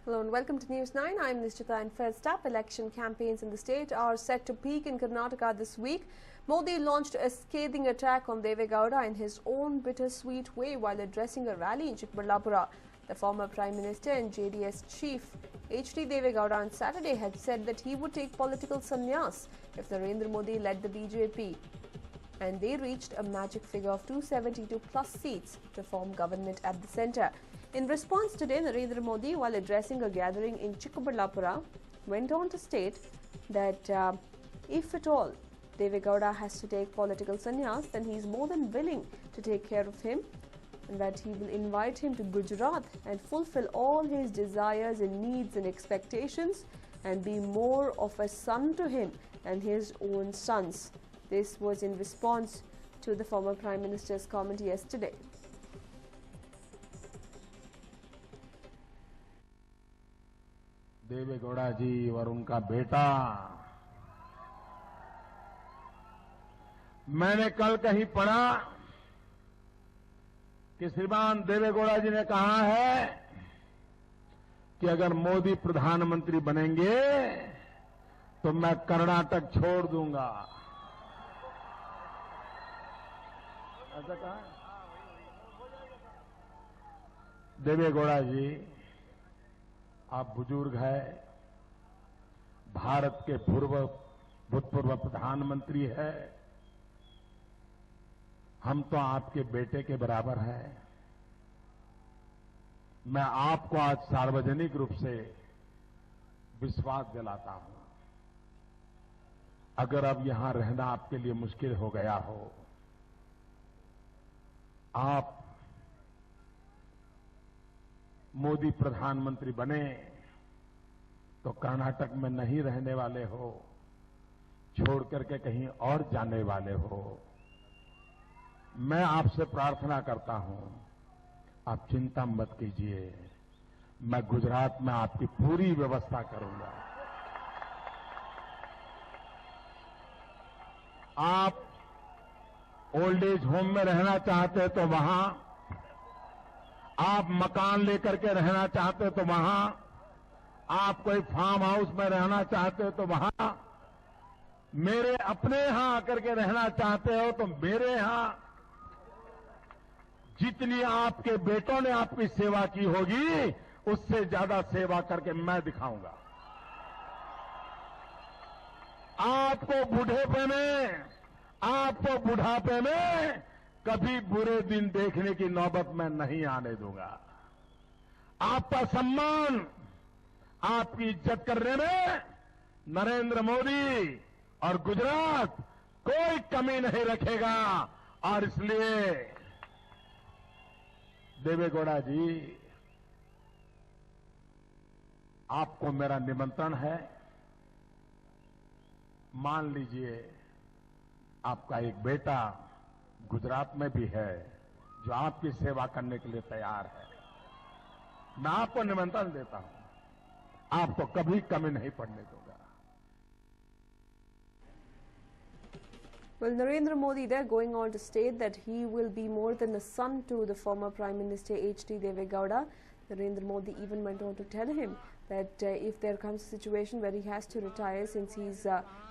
Hello and welcome to News 9. I'm Nishchita, and first up, election campaigns in the state are set to peak in Karnataka this week. Modi launched a scathing attack on Deve Gowda in his own bittersweet way while addressing a rally in Chikballapura. The former Prime Minister and JDS chief H.D. Deve Gowda on Saturday had said that he would take political sannyas if Narendra Modi led the BJP. And they reached a magic figure of 272 plus seats to form government at the centre. In response today, Narendra Modi, while addressing a gathering in Chikballapura, went on to state that if at all Deve Gowda has to take political sannyas, then he is more than willing to take care of him, and that he will invite him to Gujarat and fulfill all his desires and needs and expectations and be more of a son to him than his own sons. This was in response to the former Prime Minister's comment yesterday. देवे गौड़ा जी और उनका बेटा, मैंने कल कहीं पढ़ा कि श्रीमान देवे गौड़ा जी ने कहा है कि अगर मोदी प्रधानमंत्री बनेंगे तो मैं कर्नाटक छोड़ दूंगा। ऐसा कहा देवे गौड़ा जी, आप बुजुर्ग हैं, भारत के भूतपूर्व प्रधानमंत्री है, हम तो आपके बेटे के बराबर हैं। मैं आपको आज सार्वजनिक रूप से विश्वास दिलाता हूं, अगर अब यहां रहना आपके लिए मुश्किल हो गया हो, आप मोदी प्रधानमंत्री बने तो कर्नाटक में नहीं रहने वाले हो, छोड़ करके कहीं और जाने वाले हो। मैं आपसे प्रार्थना करता हूं, आप चिंता मत कीजिए, मैं गुजरात में आपकी पूरी व्यवस्था करूंगा। आप ओल्ड एज होम में रहना चाहते तो वहां, आप मकान लेकर के रहना चाहते तो वहां, आप कोई फार्म हाउस में रहना चाहते तो वहां, मेरे अपने यहां आकर के रहना चाहते हो तो मेरे यहां जितनी आपके बेटों ने आपकी सेवा की होगी उससे ज्यादा सेवा करके मैं दिखाऊंगा। आपको बुढ़ापे में कभी बुरे दिन देखने की नौबत मैं नहीं आने दूंगा। आपका सम्मान, आपकी इज्जत करने में नरेंद्र मोदी और गुजरात कोई कमी नहीं रखेगा। और इसलिए देवे गौड़ा जी, आपको मेरा निमंत्रण है। मान लीजिए आपका एक बेटा गुजरात में भी है जो आपकी सेवा करने के लिए तैयार है। मैं आपको निमंत्रण देता हूं, आपको कभी कमी नहीं पड़ने दूंगा। Well, Narendra Modi there going on to state that he will be more than a son to the former Prime Minister H.D. Deve Gowda. Narendra Modi even went on to tell him that if there comes a situation where he has to retire, since he's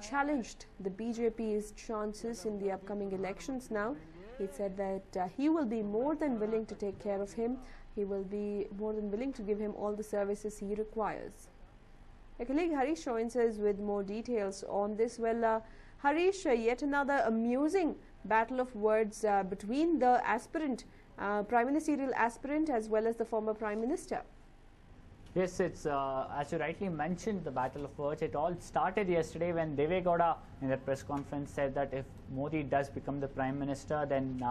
challenged the BJP's chances in the upcoming elections now, he said that he will be more than willing to take care of him. He will be more than willing to give him all the services he requires. My colleague Harish joins us with more details on this. Well, Harish, yet another amusing battle of words between the aspirant, prime ministerial aspirant, as well as the former Prime Minister. Yes, it's as you rightly mentioned, the battle of words. It all started yesterday when Deve Gowda in the press conference said that if Modi does become the Prime Minister, then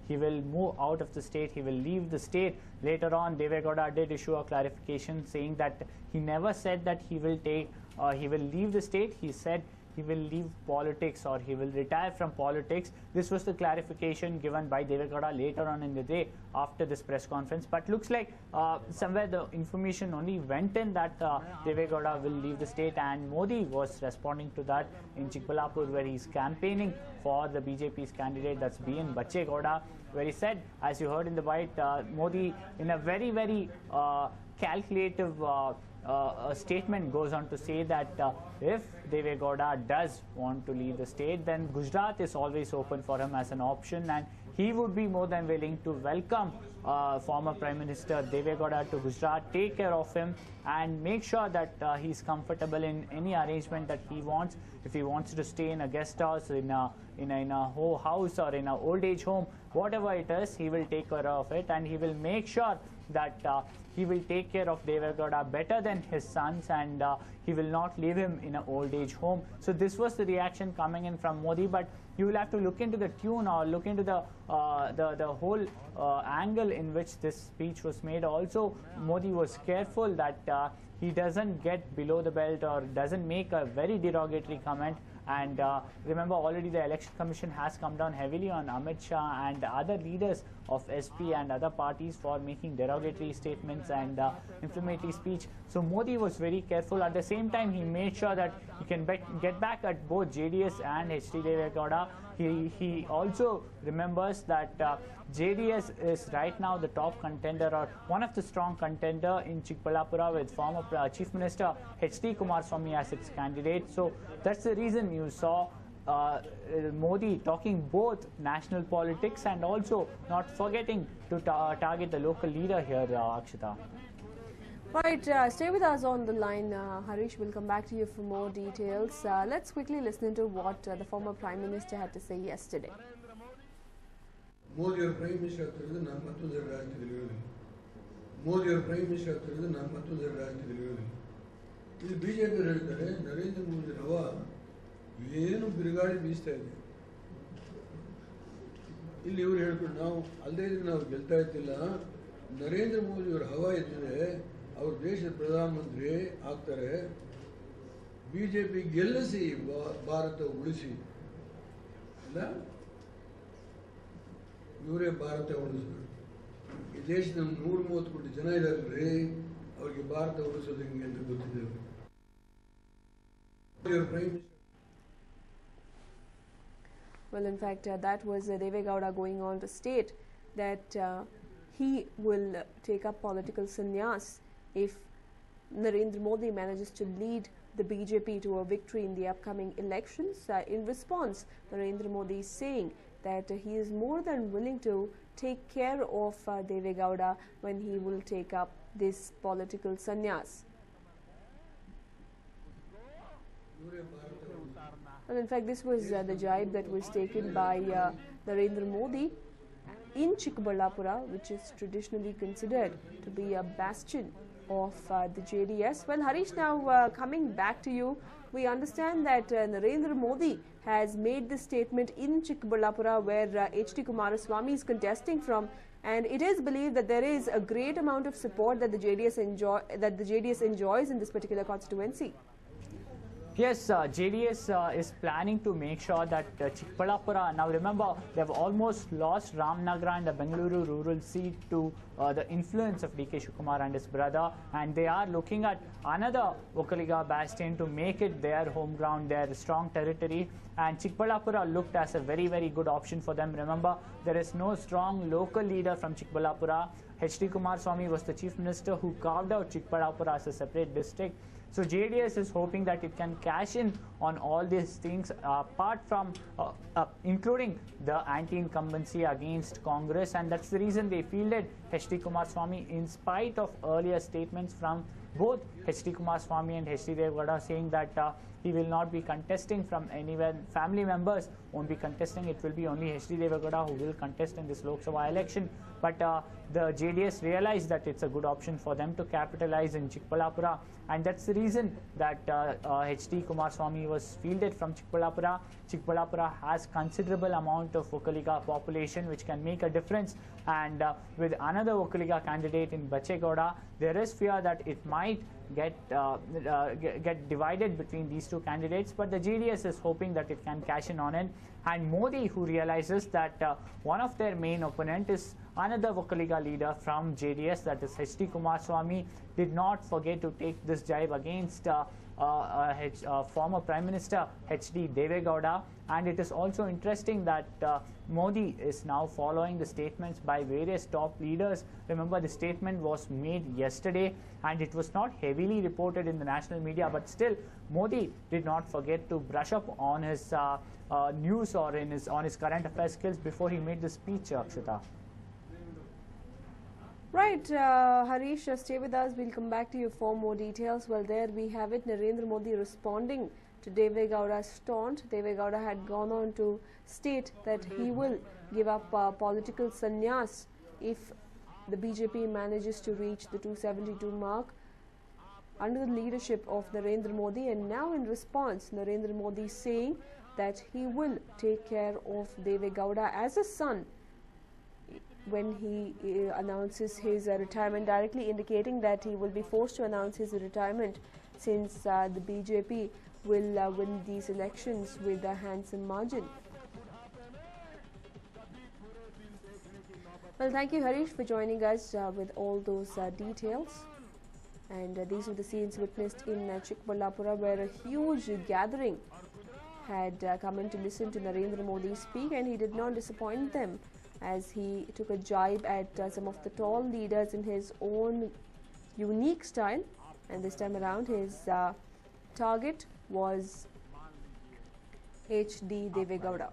he will move out of the state, he will leave the state. Later on, Deve Gowda did issue a clarification saying that he never said that he will leave the state. He said he will leave politics or he will retire from politics. This was the clarification given by Deve Gowda later on in the day after this press conference. But looks like somewhere the information only went in that Deve Gowda will leave the state, and Modi was responding to that in Chikballapur, where he's campaigning for the BJP's candidate, that's B.N. Bachegowda, where he said, as you heard in the bite, Modi in a very, very calculative a statement goes on to say that if Deve Gowda does want to leave the state, then Gujarat is always open for him as an option, and he would be more than willing to welcome former Prime Minister Deve Gowda to Gujarat, take care of him, and make sure that he's comfortable in any arrangement that he wants. If he wants to stay in a guest house, in a whole house, or in an old age home, whatever it is, he will take care of it, and he will make sure that he will take care of Deve Gowda better than his sons, and he will not leave him in an old age home. So this was the reaction coming in from Modi, but you will have to look into the tune, or look into the whole angle in which this speech was made. Also, Modi was careful that he doesn't get below the belt or doesn't make a very derogatory comment. And remember, already the Election Commission has come down heavily on Amit Shah and other leaders of SP and other parties for making derogatory statements and inflammatory speech. So Modi was very careful. At the same time, he made sure that he can get back at both JDS and HT Deve Gowda. He also remembers that JDS is right now the top contender, or one of the strong contender in Chikballapura, with former Chief Minister HT Kumaraswamy as its candidate. So that's the reason you saw Modi talking both national politics and also not forgetting to target the local leader here, Akshita. Right, stay with us on the line. Harish, will come back to you for more details. Let's quickly listen to what the former Prime Minister had to say yesterday. Modi Prime Minister ನಾನು ಮತ್ತೊಂದು ರಾಜ್ಯದಲ್ಲಿ Modi prime minister ಆಗ್ತಿರೋದು ನಾನು ಮತ್ತೊಂದು ರಾಜ್ಯದಲ್ಲಿ ಇಲ್ಲಿ BJP ಹೇಳ್ತಾರೆ ನರೇಂದ್ರ ಮೋದಿ ರವ ಏನು ಬಿರುಗಾಳಿ ಬೀಸ್ತಾ ಇದೆ. ಇಲ್ಲಿ ಇವರು ಹೇಳ್ಕೊಂಡು ನಾವು ಅಲ್ಲದೇ ಇದ್ರೆ ನಾವು ಗೆಲ್ತಾ ಇರ್ತಿಲ್ಲ. ನರೇಂದ್ರ ಮೋದಿ ಅವರ ಹವಾ ಇದ್ದರೆ ಅವರು ದೇಶದ ಪ್ರಧಾನಮಂತ್ರಿ ಆಗ್ತಾರೆ. ಬಿಜೆಪಿ ಗೆಲ್ಲಿಸಿ ಭಾರತ ಉಳಿಸಿ ಇಲ್ಲ, ಇವರೇ ಭಾರತ ಉಳಿಸ್ಬೇಕು. ಈ ದೇಶದ 130 ಕೋಟಿ ಜನ ಇದಾರಲ್ರಿ, ಅವ್ರಿಗೆ ಭಾರತ ಉಳಿಸೋದು ಹೆಂಗೆ ಅಂತ ಗೊತ್ತಿದೆ. Well, in fact, that was Deve Gowda going on to state that he will take up political sannyas if Narendra Modi manages to lead the BJP to a victory in the upcoming elections. In response, Narendra Modi is saying that he is more than willing to take care of Deve Gowda when he will take up this political sannyas. And in fact, this was the jibe that was taken by Narendra Modi in Chikballapura, which is traditionally considered to be a bastion of the JDS. Well, Harish, now coming back to you, we understand that Narendra Modi has made this statement in Chikballapura, where HT Kumaraswamy is contesting from, and it is believed that there is a great amount of support that the JDS enjoys in this particular constituency. Yes, JDS is planning to make sure that Chikballapura, now remember, they have almost lost Ramnagar and the Bengaluru rural seat to the influence of DK Shivakumar and his brother, and they are looking at another Vokkaliga bastion to make it their home ground, their strong territory, and Chikballapura looked as a very, very good option for them. Remember, there is no strong local leader from Chikballapura. HT Kumaraswamy was the Chief Minister who carved out Chikballapura as a separate district. So JDS is hoping that it can cash in on all these things, apart from including the anti-incumbency against Congress, and that's the reason they fielded HT Kumaraswamy in spite of earlier statements from both HT Kumaraswamy and HT Deve Gowda saying that he will not be contesting from anywhere. Family members won't be contesting. It will be only HT Deve Gowda who will contest in this Lok Sabha election. But the JDS realized that it's a good option for them to capitalize in Chikballapura, and that's the reason that HT Kumaraswamy was fielded from Chikballapura. Chikballapura has considerable amount of Vokkaliga population which can make a difference, and with another Vokkaliga candidate in Bachegowda, there is fear that it might get divided between these two candidates, but the JDS is hoping that it can cash in on it. And Modi, who realizes that one of their main opponent is another Vokkaliga leader from JDS, that is HT Kumaraswamy, did not forget to take this jibe against former Prime Minister H.D. Deve Gowda. And it is also interesting that Modi is now following the statements by various top leaders. Remember, the statement was made yesterday and it was not heavily reported in the national media, but still Modi did not forget to brush up on his news or on his current affairs skills before he made the speech, Akshita. Right, Harish, stay with us. We'll come back to you for more details. Well, there we have it. Narendra Modi responding to Deve Gowda's taunt. Deve Gowda had gone on to state that he will give up political sannyas if the BJP manages to reach the 272 mark under the leadership of Narendra Modi. And now in response, Narendra Modi saying that he will take care of Deve Gowda as a son when he announces his retirement, directly indicating that he will be forced to announce his retirement since the BJP will win these elections with a handsome margin. Well, thank you, Harish, for joining us with all those details. And these were the scenes witnessed in Chikballapura, where a huge gathering had come in to listen to Narendra Modi speak, and he did not disappoint them as he took a jibe at some of the tall leaders in his own unique style. And this time around, his target was H.D. Deve Gowda.